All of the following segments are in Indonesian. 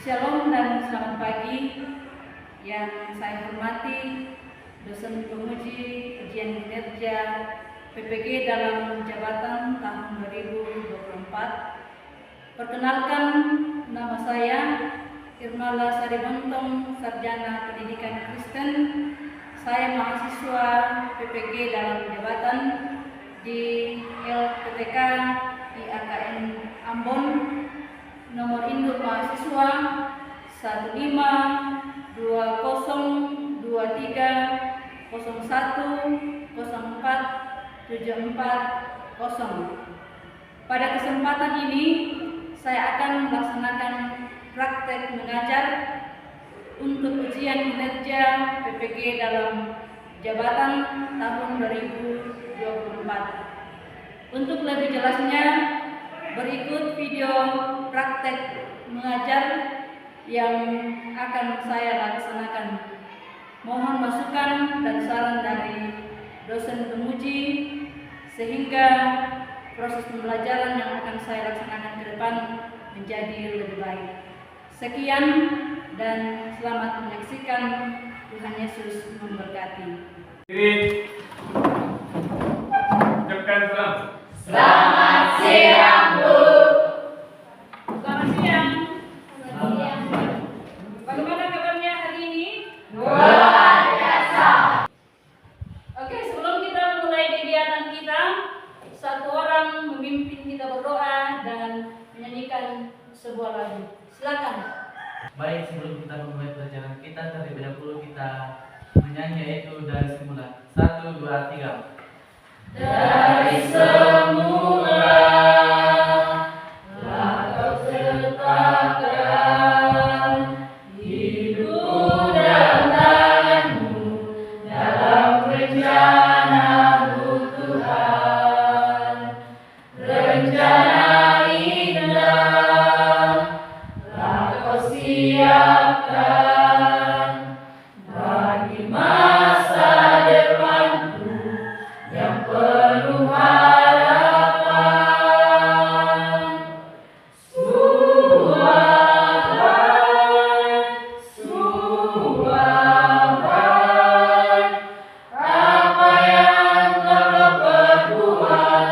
Shalom dan selamat pagi. Yang saya hormati dosen penguji ujian kinerja PPG dalam jabatan tahun 2024. Perkenalkan, nama saya Irmala Sari Bontong, Sarjana Pendidikan Kristen. Saya mahasiswa PPG dalam jabatan di LPTK IAKN Ambon. Nomor induk mahasiswa 15202301047440. Pada kesempatan ini saya akan melaksanakan praktek mengajar untuk ujian kinerja PPG dalam jabatan tahun 2024. Untuk lebih jelasnya, berikut video praktek mengajar yang akan saya laksanakan. Mohon masukan dan saran dari dosen penguji sehingga proses pembelajaran yang akan saya laksanakan ke depan menjadi lebih baik. Sekian dan selamat menyaksikan. Tuhan Yesus memberkati. Ucapkan salam. Selamat siang, Bu. Selamat siang. Bagaimana kabarnya hari ini? Luar biasa. Oke, sebelum kita mulai kegiatan kita, satu orang memimpin kita berdoa dan menyanyikan sebuah lagu. Silakan. Baik, sebelum kita memulai pelajaran kita, terlebih dahulu kita menyanyi yaitu dari semula. 1, 2, 3. Dari semula Kau sertakan hidupku dan tanganmu dalam rencana-Mu Tuhan. Rencana indah telah Kau siapkan bagi masa depanku yang penuh harapan. Suapan apa yang Kau perbuat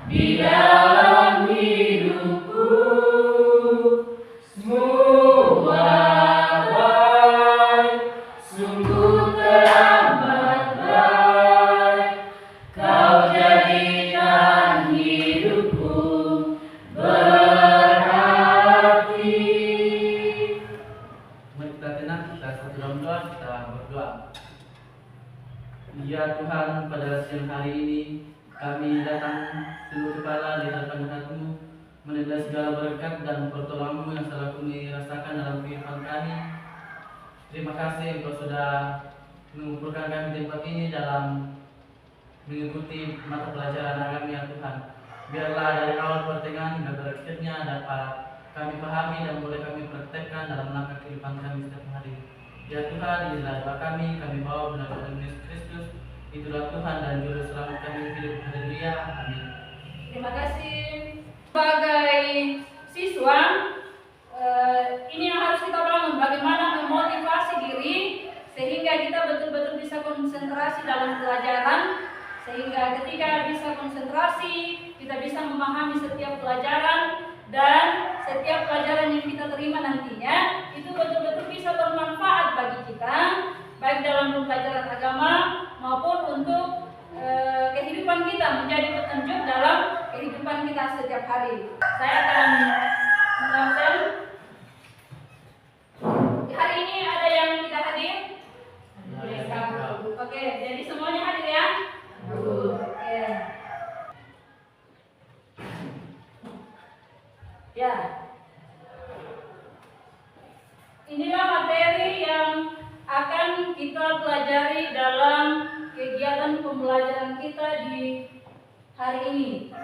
di dalam hidupku. Suapan sungguh teramat baik. Kau jadikan hidupku berarti. Mari kita tenang, kita satu dalam doa, kita berdoa. Ya Tuhan, pada siang hari ini kami datang tunduk kepala di hadapan Hadirat-Mu, menerima segala berkat dan pertolongan-Mu yang selalu kami rasakan dalam kehidupan kami. Terima kasih Engkau sudah mengumpulkan kami di tempat ini dalam mengikuti mata pelajaran agama ya Tuhan. Biarlah dari awal pertengahan hingga berakhirnya dapat kami pahami dan boleh kami praktekkan dalam langkah kehidupan kami setiap hari. Ya Tuhan, inilah doa kami bawa benar dalam Yesus Kristus. Itulah Tuhan dan Juru Selamat kami hidup. Haleluya. Amin. Terima kasih. Sebagai siswa, ini yang harus kita bangun, bagaimana memotivasi diri sehingga kita betul-betul bisa konsentrasi dalam pelajaran, sehingga ketika bisa konsentrasi kita bisa memahami setiap pelajaran dan setiap pelajaran yang kita terima nantinya itu betul-betul bisa bermanfaat bagi kita, baik dalam pelajaran agama maupun untuk kehidupan kita, menjadi petunjuk dalam kehidupan kita setiap hari. Saya akan menerangkan. Hari ini ada yang tidak hadir? Oke, jadi semuanya hadir ya? Oke. Ya. Inilah materi yang akan kita pelajari dalam kegiatan pembelajaran kita di hari ini.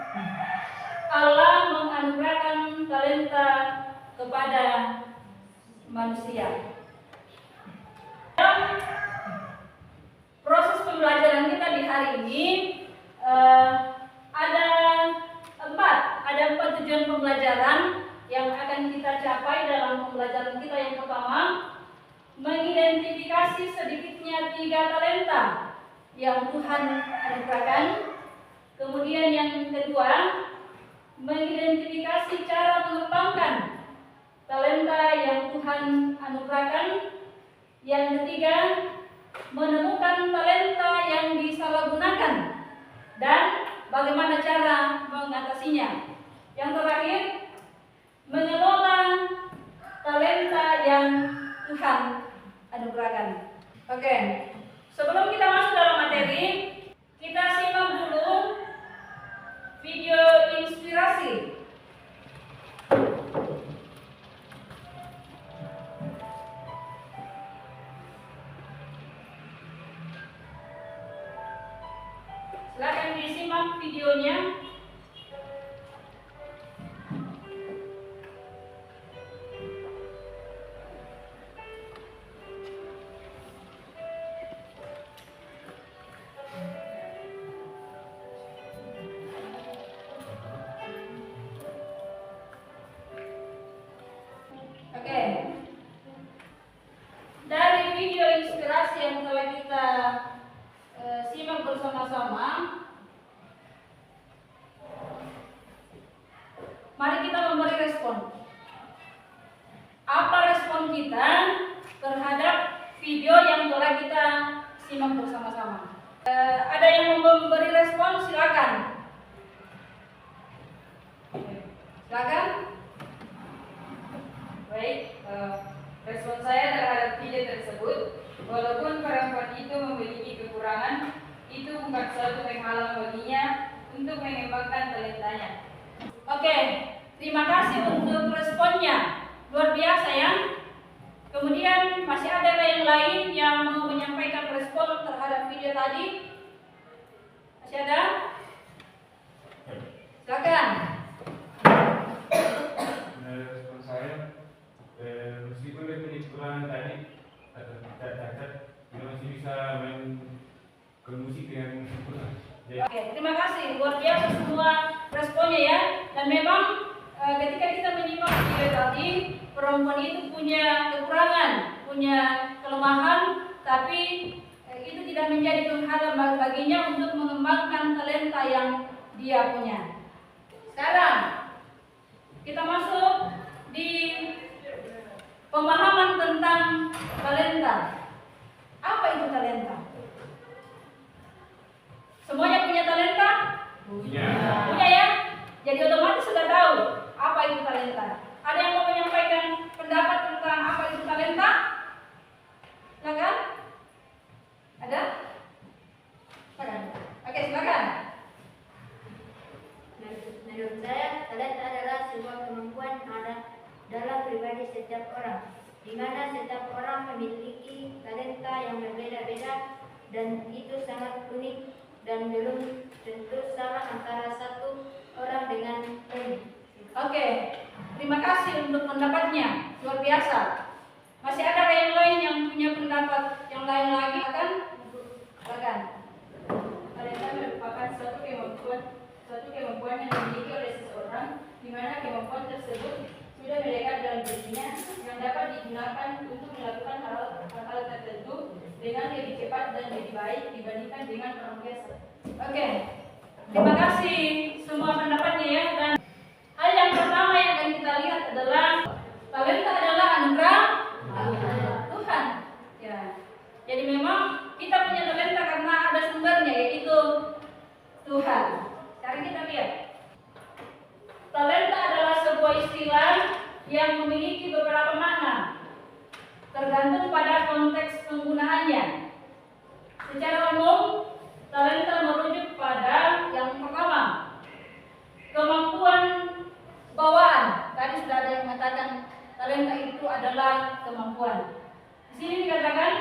Allah menganugerahkan talenta kepada manusia. Dalam proses pembelajaran kita di hari ini ada empat tujuan pembelajaran. yang akan kita capai dalam pembelajaran kita yang pertama, mengidentifikasi sedikitnya 3 talenta yang Tuhan anugerahkan. Kemudian yang kedua, mengidentifikasi cara mengembangkan talenta yang Tuhan anugerahkan. Yang ketiga, menemukan talenta yang disalahgunakan dan bagaimana cara mengatasinya. Yang terakhir, mengelola talenta yang Tuhan anugerahkan. Oke, sebelum kita masuk dalam materi, kita simak dulu video inspirasi. Silakan disimak videonya. Oke. Dari video inspirasi yang telah kita simak bersama-sama, mari kita memberi respon. Apa respon kita terhadap video yang telah kita simak bersama-sama? Ada yang memberi respon? Silakan. Silakan. Baik, respon saya terhadap video tersebut, walaupun perempuan itu memiliki kekurangan, itu bukan suatu penghalang baginya untuk mengembangkan talentanya. Oke, terima kasih untuk responnya. Luar biasa ya. Kemudian masih ada yang lain yang mau menyampaikan respon terhadap video tadi? Masih ada? Silakan. Respon saya, meskipun dia punya kekurangan tadi atau cacat, dia masih bisa main ke musik dengan sempurna. Oke, terima kasih. Luar biasa semua responnya ya. Dan memang ketika kita menyimak video tadi, perempuan itu punya kekurangan, punya kelemahan, tapi itu tidak menjadi penghalang baginya untuk mengembangkan talenta yang dia punya. Sekarang kita masuk di pemahaman tentang talenta. Apa itu talenta? Semuanya punya talenta? Punya. Punya ya? Jadi otomatis sudah tahu apa itu talenta. Ada yang mau menyampaikan pendapat tentang apa itu talenta? Silakan. Ada? Silakan. Oke, silakan. Menurut saya, talenta adalah sebuah kemampuan yang ada dalam pribadi setiap orang, di mana setiap orang memiliki talenta yang berbeda-beda dan itu sangat unik dan belum tentu sama antara satu orang dengan lain. Oke, terima kasih untuk pendapatnya. Luar biasa. Masih ada yang lain yang punya pendapat yang lain lagi? Silakan. Talenta merupakan suatu kemampuan yang dimiliki oleh seseorang, di mana kemampuan tersebut sudah melekat dalam dirinya, yang dapat digunakan untuk melakukan hal-hal tertentu dengan lebih cepat dan lebih baik dibandingkan dengan orang biasa. Oke, terima kasih semua pendapatnya ya. Dan hal yang pertama yang akan kita lihat adalah talenta adalah anugerah Tuhan. Ya, jadi memang kita punya talenta karena ada sumbernya, yaitu Tuhan. Sekarang kita lihat. Talenta adalah sebuah istilah yang memiliki beberapa makna, tergantung pada konteks penggunaannya. Secara umum, talenta merujuk pada yang pertama, kemampuan bawaan. Tadi sudah ada yang mengatakan talenta itu adalah kemampuan. Di sini dikatakan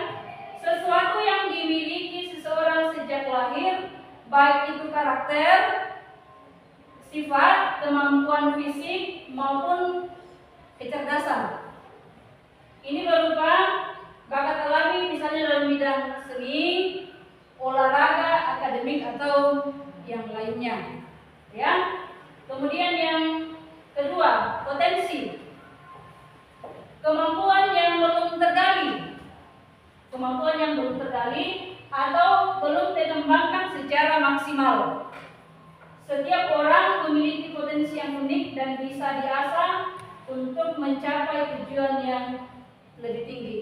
sesuatu yang dimiliki seseorang sejak lahir, baik itu karakter, sifat, kemampuan fisik maupun kecerdasan. Ini berupa bakat alami, misalnya dalam bidang seni, olahraga, akademik atau yang lainnya. Ya. Kemudian yang kedua, Potensi. Kemampuan yang belum tergali. Kemampuan yang belum tergali atau belum dikembangkan secara maksimal. Setiap orang memiliki potensi yang unik dan bisa diasah untuk mencapai tujuan yang lebih tinggi.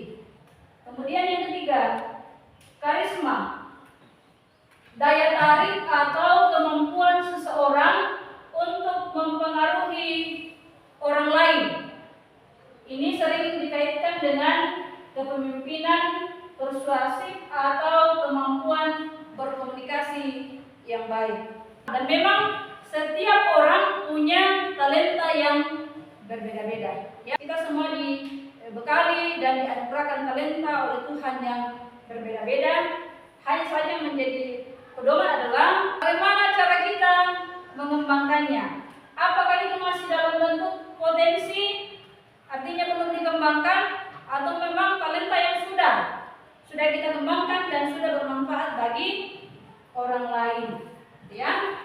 Kemudian yang ketiga, karisma. Daya tarik atau kemampuan seseorang untuk mempengaruhi orang lain. Ini sering dikaitkan dengan kepemimpinan persuasif atau kemampuan berkomunikasi yang baik. Dan memang setiap orang punya talenta yang berbeda-beda. Ya, kita semua dibekali dan dianugerahkan talenta oleh Tuhan yang berbeda-beda. Hanya saja menjadi pedoman adalah bagaimana cara kita mengembangkannya. Apakah itu masih dalam bentuk potensi, artinya belum dikembangkan, atau memang talenta yang sudah kita kembangkan dan sudah bermanfaat bagi orang lain. Ya,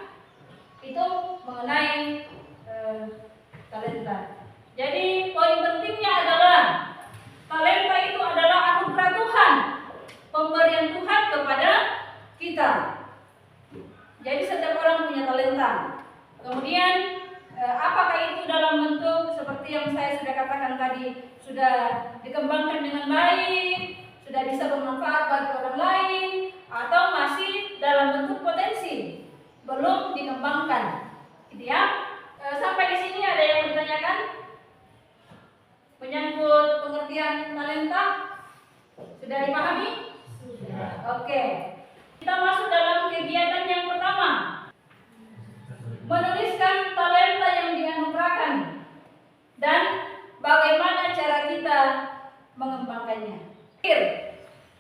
itu mengenai talenta. Jadi poin pentingnya adalah talenta itu adalah anugerah Tuhan, pemberian Tuhan kepada kita. Jadi setiap orang punya talenta. Kemudian apakah itu dalam bentuk seperti yang saya sudah katakan tadi, sudah dikembangkan dengan baik, sudah bisa bermanfaat bagi orang lain, atau masih dalam bentuk potensi, belum dikembangkan, gitu ya. Sampai di sini ada yang ditanyakan menyangkut pengertian talenta? Sudah dipahami? Sudah. Oke. Kita masuk dalam kegiatan yang pertama. Menuliskan talenta yang dianugerahkan dan bagaimana cara kita mengembangkannya.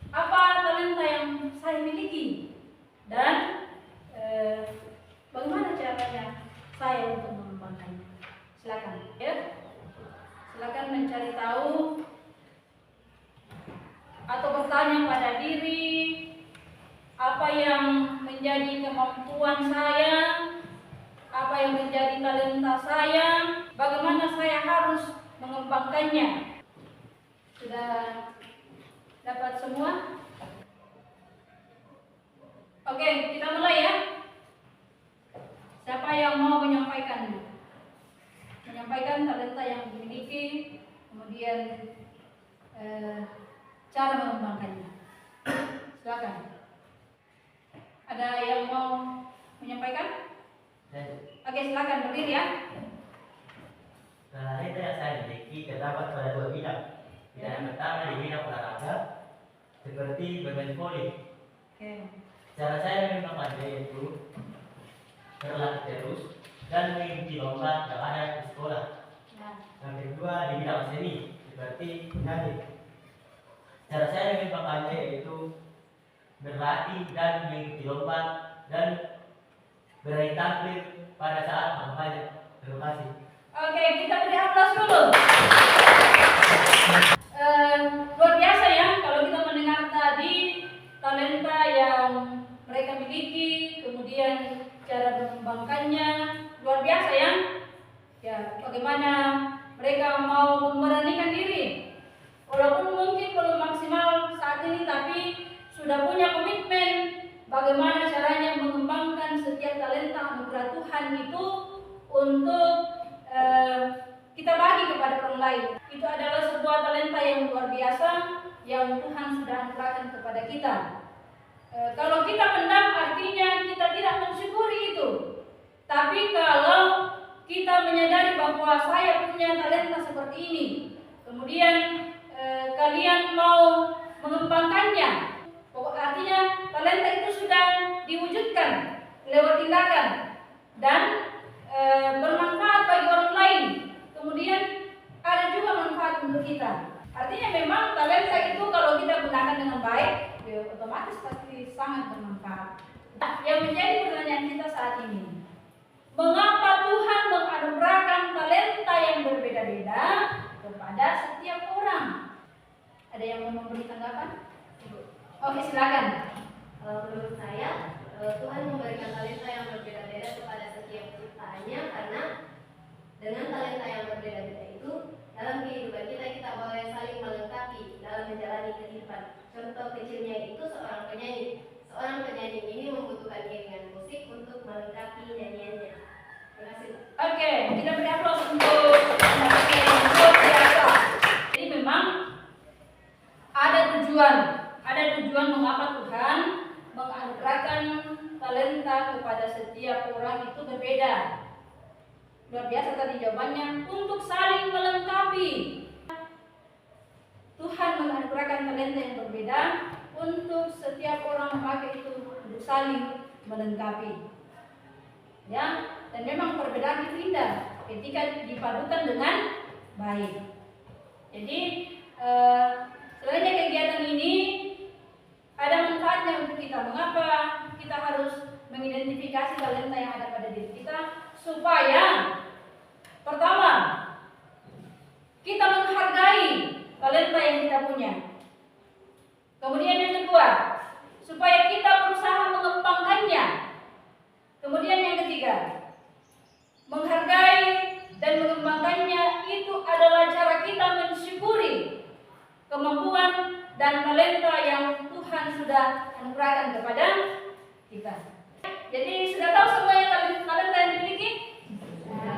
Apa talenta yang saya miliki dan bagaimana caranya saya untuk mengembangkannya. Silakan, ya. Silakan mencari tahu atau bertanya pada diri, apa yang menjadi kemampuan saya, apa yang menjadi talenta saya, bagaimana saya harus mengembangkannya. Sudah dapat semua? Oke, kita mulai ya. Siapa yang mau menyampaikan talenta yang dimiliki, kemudian cara mengembangkannya? Silakan. Ada yang mau menyampaikan? Oke, silakan berdiri ya. Talenta yang saya miliki terdapat pada dua bidang. Bidang yang pertama di bidang olahraga, seperti bermain voli. Oke. Cara saya mengembangkannya yaitu berlatih terus dan mengikuti lomba yang ada di sekolah. Yang kedua di bidang seni, seperti menyanyi. Cara saya mengembangkannya yaitu berlatih dan mengikuti lomba dan berani tampil pada saat kampanye. Terima kasih. Oke, kita beri aplaus dulu. Luar biasa ya kalau kita mendengar tadi talenta yang mereka miliki, kemudian cara mengembangkannya, luar biasa ya. Ya, bagaimana mereka mau memberanikan diri, walaupun mungkin belum maksimal saat ini, tapi sudah punya komitmen bagaimana caranya mengembangkan setiap talenta anugerah Tuhan itu untuk kita bagi kepada orang lain. Itu adalah sebuah talenta yang luar biasa yang Tuhan sudah anugerahkan kepada kita. Kalau kita pendam, artinya kita tidak mensyukuri itu. Tapi kalau kita menyadari bahwa saya punya talenta seperti ini, kemudian kalian mau mengembangkannya, artinya talenta itu sudah diwujudkan lewat tindakan dan bermanfaat bagi orang lain. Kemudian ada juga manfaat untuk kita. Artinya memang talenta itu kalau kita gunakan dengan baik, ya otomatis pasti sangat bermanfaat. Nah, yang menjadi pertanyaan kita saat ini, mengapa Tuhan menganugerahkan talenta yang berbeda-beda kepada setiap orang? Ada yang mau memberi tanggapan? Oke, silakan. Menurut saya, Tuhan memberikan talenta yang berbeda-beda kepada setiap ciptaannya karena dengan talenta yang berbeda kecilnya itu seorang penyanyi. Seorang penyanyi ini membutuhkan iringan musik untuk melengkapi nyanyiannya. Terima kasih. Oke, kita beri aplaus untuk anak yang luar biasa. Jadi memang ada tujuan mengapa Tuhan menganugerahkan talenta kepada setiap orang itu berbeda. Luar biasa tadi jawabannya, untuk saling melengkapi. Tuhan menganugerahkan talenta yang berbeda untuk setiap orang memakai itu untuk saling melengkapi. Ya, dan memang perbedaan itu indah ketika dipadukan dengan baik. Jadi selain kegiatan ini ada manfaatnya untuk kita. Mengapa kita harus mengidentifikasi talenta yang ada pada diri kita? Supaya pertama, kita menghargai talenta yang kita punya. Kemudian yang kedua, supaya kita berusaha mengembangkannya. Kemudian yang ketiga, menghargai dan mengembangkannya itu adalah cara kita mensyukuri kemampuan dan talenta yang Tuhan sudah anugerahkan kepada kita. Jadi sudah tahu semuanya talenta yang dimiliki?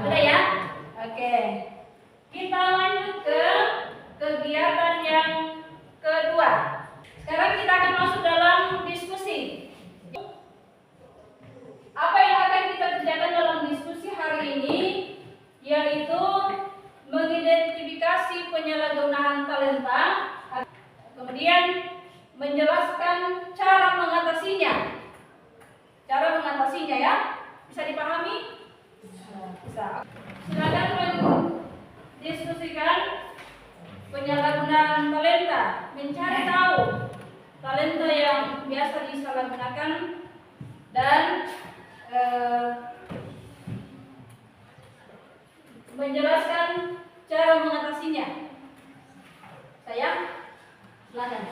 Sudah ya? Oke. Kita lanjut ke kegiatan yang kedua. Sekarang kita akan masuk dalam diskusi. Apa yang akan kita kerjakan dalam diskusi hari ini yaitu mengidentifikasi penyalahgunaan talenta, kemudian menjelaskan cara mengatasinya. Cara mengatasinya ya, bisa dipahami? Bisa. Silakan mendiskusikan penyalahgunaan talenta, mencari tahu talenta yang biasa disalahgunakan dan menjelaskan cara mengatasinya. Saya silakan.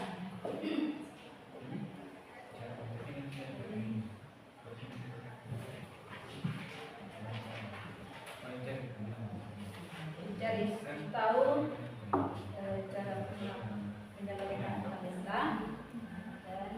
Cari tahu cara menyalahgunakan talenta dan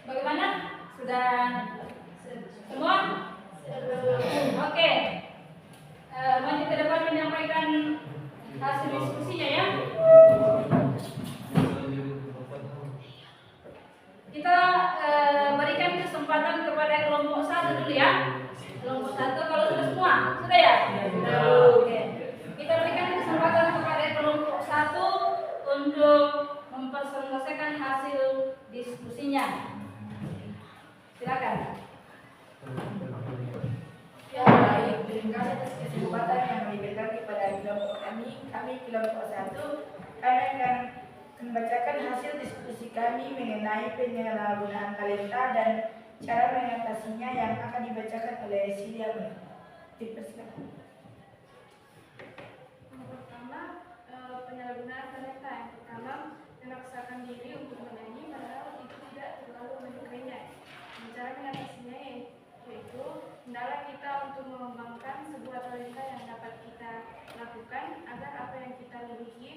bagaimana? Sudah semua? Oke. Maju ke depan menyampaikan hasil diskusinya ya. Kita berikan kesempatan kepada kelompok 1 dulu ya. Kelompok 1 kalau sudah semua. kami mengenai penyalahgunaan talenta dan cara mengatasinya yang akan dibacakan oleh Silya. Dipersilakan. Yang pertama, penyalahgunaan talenta. Yang pertama, memaksakan diri untuk menyanyi padahal itu tidak terlalu menyukainya. Cara mengatasinya yaitu hendaklah kita untuk mengembangkan sebuah talenta yang dapat kita lakukan agar apa yang kita miliki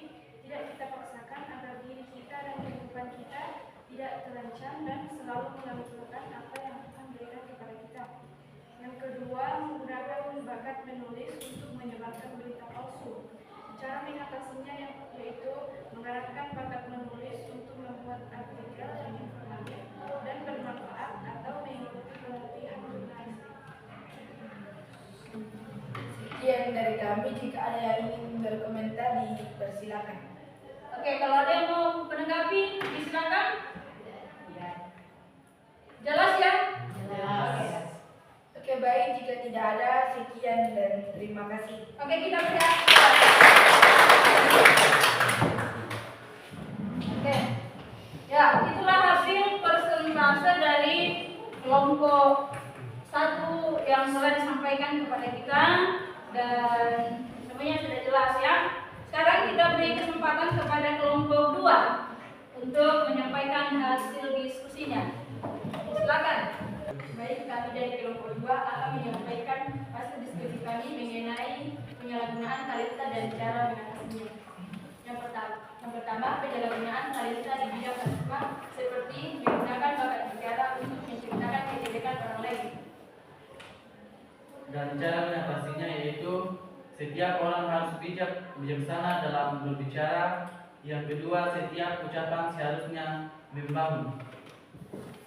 tidak kita paksakan, agar diri kita dan kehidupan kita tidak terancam dan selalu melakukan apa yang akan berikan kepada kita. Yang kedua, menggunakan bakat menulis untuk menyebarkan berita palsu. Cara mengatasinya yaitu mengharapkan bakat menulis untuk membuat artikel yang informatif dan bermanfaat atau mengikuti pelatihan jurnalistik. Sekian dari kami. Jika ada yang ingin berkomentar, dipersilakan. Oke, kalau ada yang mau menanggapi, disilakan. Jelas ya? Jelas. Oke, baik. Jika tidak ada, sekian dan terima kasih. Oke, kita bergerak. Oke. Ya, itulah hasil persentase dari kelompok 1 yang telah disampaikan kepada kita dan semuanya sudah jelas ya. Sekarang kita beri kesempatan kepada kelompok 2 untuk menyampaikan hasil diskusinya. Silakan. Baik, kami dari kelompok 2 akan menyampaikan hasil diskusi kami mengenai penyalahgunaan talenta dan cara mengatasinya. Yang pertama, penyalahgunaan talenta di bidang karisma seperti menggunakan bakat bicara untuk menceritakan kejelekan orang lain. Dan cara mengatasinya yaitu setiap orang harus bijaksana dalam berbicara. Yang kedua, setiap ucapan seharusnya membangun.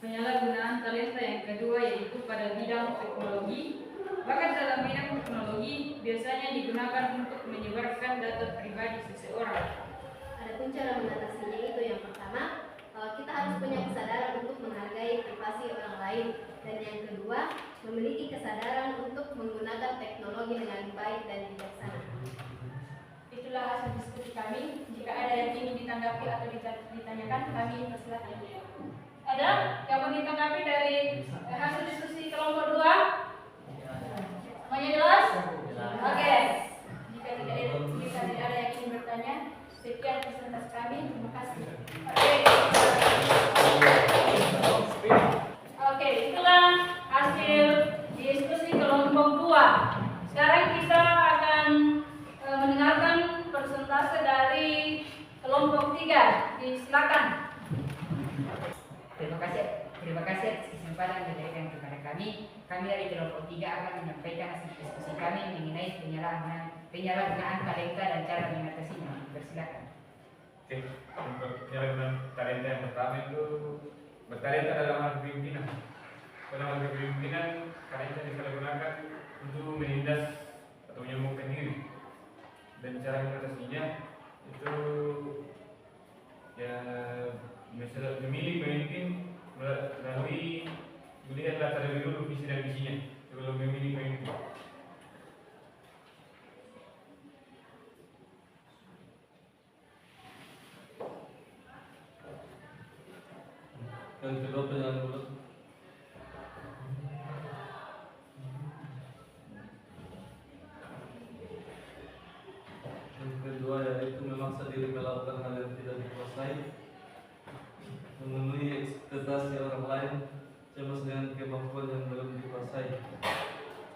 Penyalahgunaan talenta yang kedua yaitu pada bidang teknologi. Bakat dalam bidang teknologi biasanya digunakan untuk menyebarkan data pribadi seseorang. Adapun cara mengatasinya itu yang pertama, kita harus punya kesadaran untuk menghargai privasi orang lain, dan yang kedua, memiliki kesadaran untuk menggunakan teknologi dengan baik dan bijaksana. Itulah hasil diskusi kami. Jika ada yang ingin ditanggapi atau ditanyakan, kami persilakan. Ada yang mau ditanggapi dari hasil diskusi kelompok 2? Semuanya jelas? Oke. Jika tidak ada yang ingin bertanya, sekian presentasi kami. Terima kasih. Oke, itulah hasil diskusi kelompok 2. Sekarang kita akan mendengarkan persentase dari kelompok 3. Silakan. Terima kasih atas kesempatan yang diberikan kepada kami. Kami dari kelompok 3 akan menyampaikan hasil diskusi kami mengenai penyalahgunaan talenta dan cara mengatasinya. Persilakan. Oke, untuk penyalahgunaan talenta yang pertama itu bertalenta dalam hal kepemimpinan. Dalam hal kepemimpinan, talenta disalahgunakan untuk menindas atau menyombongkan diri. Dan cara mengatasinya itu ya misalnya memilih pemimpin melalui melihat latar lebih dulu visi dan misinya sebelum memilih pemimpin. Yang kedua, penyalahgunaan yaitu memaksa diri melakukan hal yang tidak dikuasai, memenuhi ekspektasi orang lain, cemas dengan kemampuan yang belum dikuasai.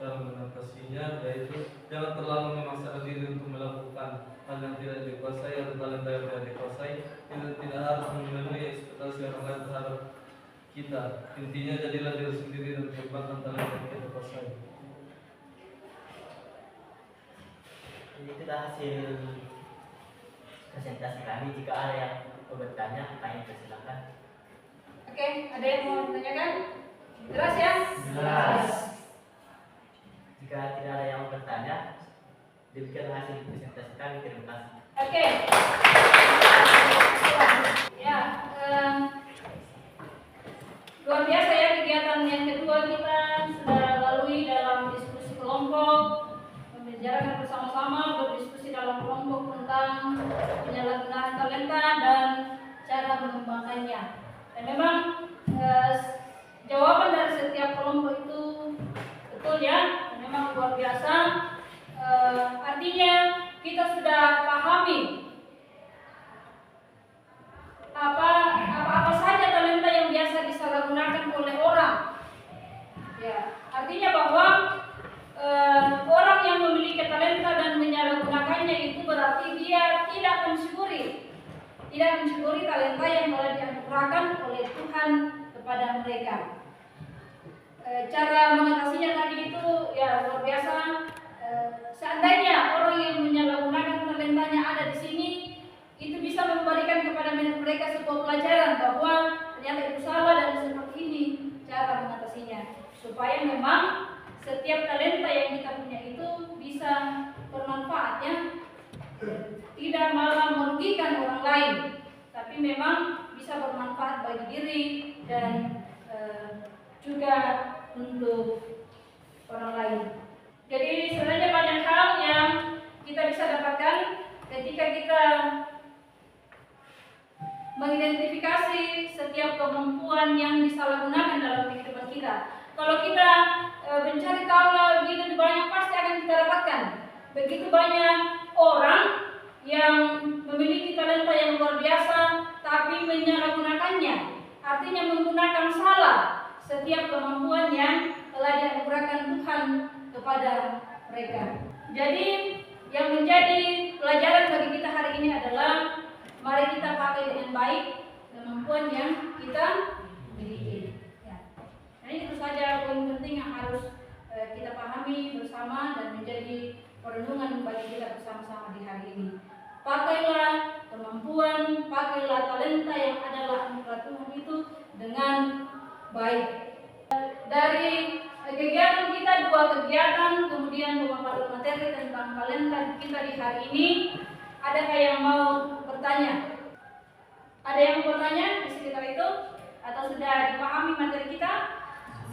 Cara mengatasinya yaitu jangan terlalu memaksakan diri untuk melakukan hal yang tidak dikuasai atau talenta yang tidak dikuasai. Tidak harus memenuhi ekspektasi orang lain terhadap kita. Intinya jadilah diri sendiri dan kembangkan talenta yang kita kuasai. Itulah hasil presentasi kami. Jika ada yang mau bertanya, kami persilakan. Oke, ada yang mau ditanyakan? Jelas ya? Jelas. Jika tidak ada yang mau bertanya, demikian hasil presentasi kami. Terima kasih. Oke. Ya, luar biasa ya kegiatan yang kedua kita sudah lalui dalam diskusi kelompok, membicarakan bersama-sama, berdiskusi dalam kelompok tentang penyalahgunaan talenta dan cara cara mengembangkannya. Dan memang jawaban dari setiap kelompok itu betul ya, dan memang luar biasa. Artinya kita sudah pahami apa saja talenta yang biasa disalahgunakan oleh orang. Ya, artinya bahwa orang yang memiliki talenta dan menyalahgunakannya itu berarti dia tidak mensyukuri talenta yang telah dianugerahkan oleh Tuhan kepada mereka. Cara mengatasinya tadi itu ya luar biasa. Seandainya orang yang menyalahgunakan talentanya ada di sini, itu bisa memberikan kepada mereka sebuah pelajaran bahwa ternyata itu salah dan seperti ini cara mengatasinya, supaya memang setiap talenta yang kita punya itu bisa bermanfaat ya, tidak malah merugikan orang lain, tapi memang bisa bermanfaat bagi diri dan juga untuk orang lain. Jadi sebenarnya banyak hal yang kita bisa dapatkan ketika kita mengidentifikasi setiap kemampuan yang disalahgunakan dalam kehidupan kita. Kalau kita mencari tahu lebih banyak, pasti akan kita dapatkan. Begitu banyak orang yang memiliki talenta yang luar biasa, tapi menyalahgunakannya, artinya menggunakan salah setiap kemampuan yang telah dianugerahkan Tuhan kepada mereka. Jadi yang menjadi pelajaran bagi kita hari ini adalah mari kita pakai dengan baik kemampuan yang kita miliki. Ya. Nah, ini tentu saja poin penting yang harus kita pahami bersama dan menjadi perenungan bagi kita bersama-sama di hari ini. Pakailah kemampuan, pakailah talenta yang adalah anugerah Tuhan itu dengan baik. Dari kegiatan kita, 2 kegiatan, kemudian pemaparan materi tentang talenta kita di hari ini, adakah yang mau bertanya? Ada yang mau bertanya di sekitar itu? Atau sudah dipahami materi kita?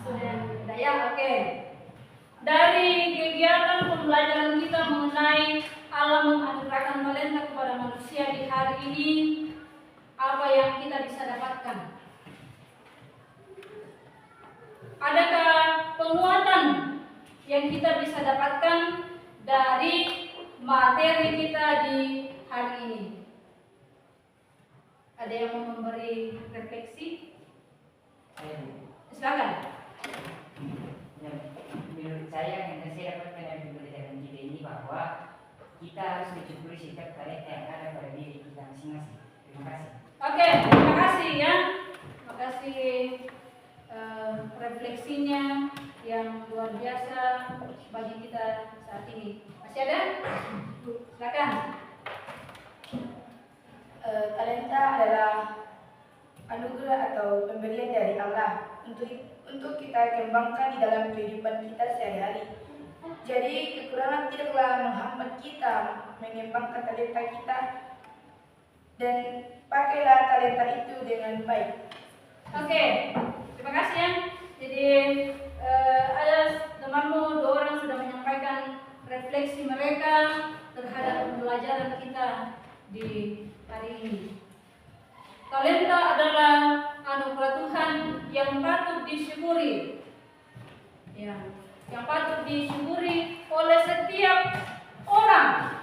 Sudah ya, oke. Dari kegiatan pembelajaran kita mengenai Allah menganugerahkan talenta kepada manusia di hari ini, apa yang kita bisa dapatkan? Adakah penguatan yang kita bisa dapatkan dari materi kita di hari ini? Ada yang mau memberi refleksi? Silakan. Menurut saya yang saya dapat dari pembelajaran kita ini bahwa kita harus mensyukuri setiap talenta yang ada pada diri kita masing-masing. Terima kasih. Oke, terima kasih ya. Terima kasih refleksinya yang luar biasa bagi kita saat ini. Masih ada? Silakan. Talenta adalah anugerah atau pemberian dari Allah untuk kita kembangkan di dalam kehidupan kita sehari-hari. Jadi kekurangan tidaklah menghambat kita mengembangkan talenta kita, dan pakailah talenta itu dengan baik. Oke, terima kasih ya. Jadi ada temanmu 2 orang sudah menyampaikan refleksi mereka terhadap pembelajaran kita di hari ini. Talenta adalah anugerah Tuhan yang patut disyukuri, ya, yang patut disyukuri oleh setiap orang,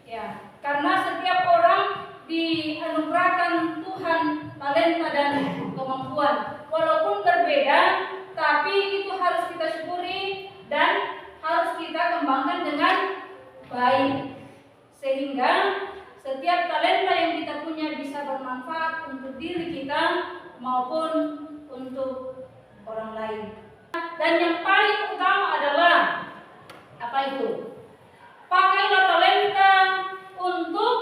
ya, karena setiap orang dianugerahkan Tuhan talenta dan kemampuan, walaupun berbeda, tapi itu harus kita syukuri dan harus kita kembangkan dengan baik, sehingga setiap talenta yang kita punya bisa bermanfaat untuk diri kita maupun untuk orang lain. Dan yang paling utama adalah apa itu? Pakailah talenta untuk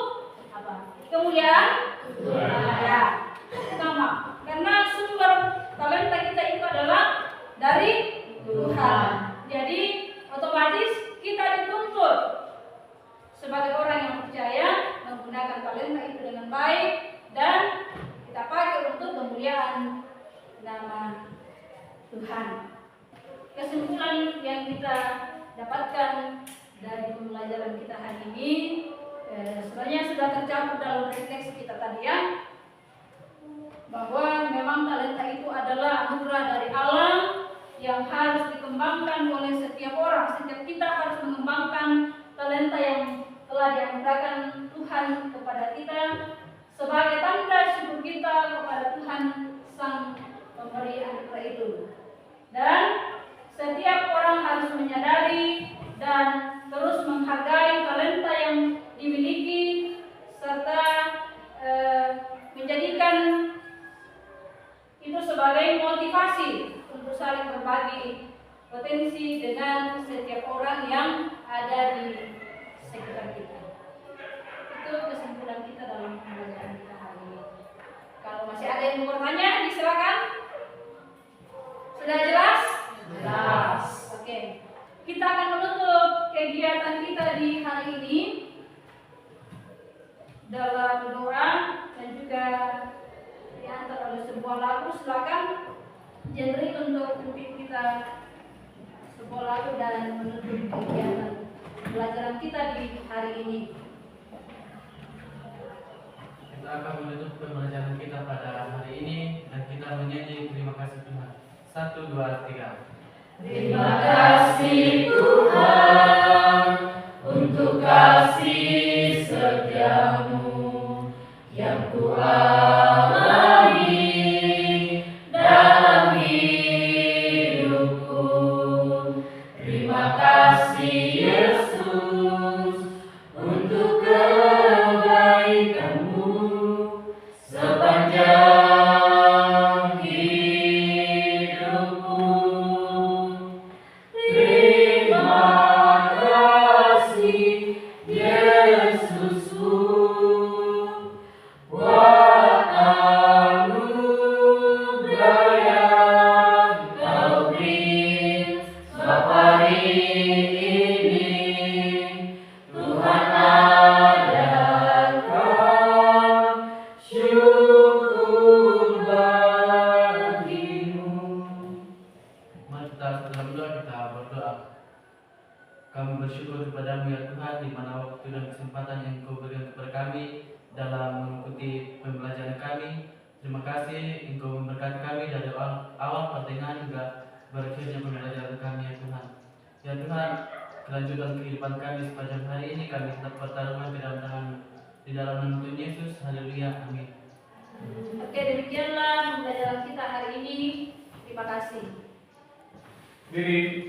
apa? Kemuliaan ya, utama. Karena sumber talenta kita itu adalah dari Tuhan. Jadi otomatis kita dituntut sebagai orang yang percaya menggunakan talenta itu dengan baik dan kita pakai untuk kemuliaan nama Tuhan. Kesimpulan yang kita dapatkan dari pembelajaran kita hari ini sebenarnya sudah tercakup dalam refleksi kita tadi ya. bahwa memang talenta itu adalah anugerah dari Allah yang harus dikembangkan oleh setiap orang. Setiap kita harus mengembangkan talenta yang telah dianugerahkan Tuhan kepada kita sebagai tanda syukur kita kepada Tuhan Sang Pemberi anugerah itu. Dan setiap orang harus menyadari dan terus menghargai talenta yang dimiliki serta menjadikan itu sebagai motivasi untuk saling berbagi potensi dengan setiap orang yang ada di sekitar kita. Itu kesimpulan kita dalam pembelajaran kita hari ini. Kalau masih ada yang mau bertanya, silakan. Sudah jelas? Jelas. Oke. Kita akan menutup kegiatan kita di hari ini dalam doa dan juga diantar oleh sebuah lagu. Silakan Jenry untuk memimpin kita sebuah lagu dan menutup kegiatan pelajaran kita di hari ini. Kita akan menutup pembelajaran kita pada hari ini dan kita menyanyi terima kasih Tuhan. 1, 2, 3. Terima kasih Tuhan untuk kasih setiamu yang kualami dalam hidupku. Terima kasih Yesus untuk kebaikanmu sepanjang hidupku. Terima kasih Yesusku buat anugerah yang Kau beri. Sebab hari ini Tuhan adakan syukur bagimu. Mari kita dalam doa kita berdoa. Kami bersyukur kepadamu ya Tuhan di mana waktu dan kesempatan yang Kau berikan kepada kami dalam mengikuti pembelajaran kami. Terima kasih Engkau memberkati kami dari awal pertengahan hingga berakhirnya pembelajaran kami ya Tuhan. Ya Tuhan, kelanjutan kehidupan kami sepanjang hari ini kami tetap pertaruhkan ke dalam tangan di dalam nama Tuhan Yesus. Haleluya, amin. Oke, demikianlah pembelajaran kita hari ini. Terima kasih. Diri.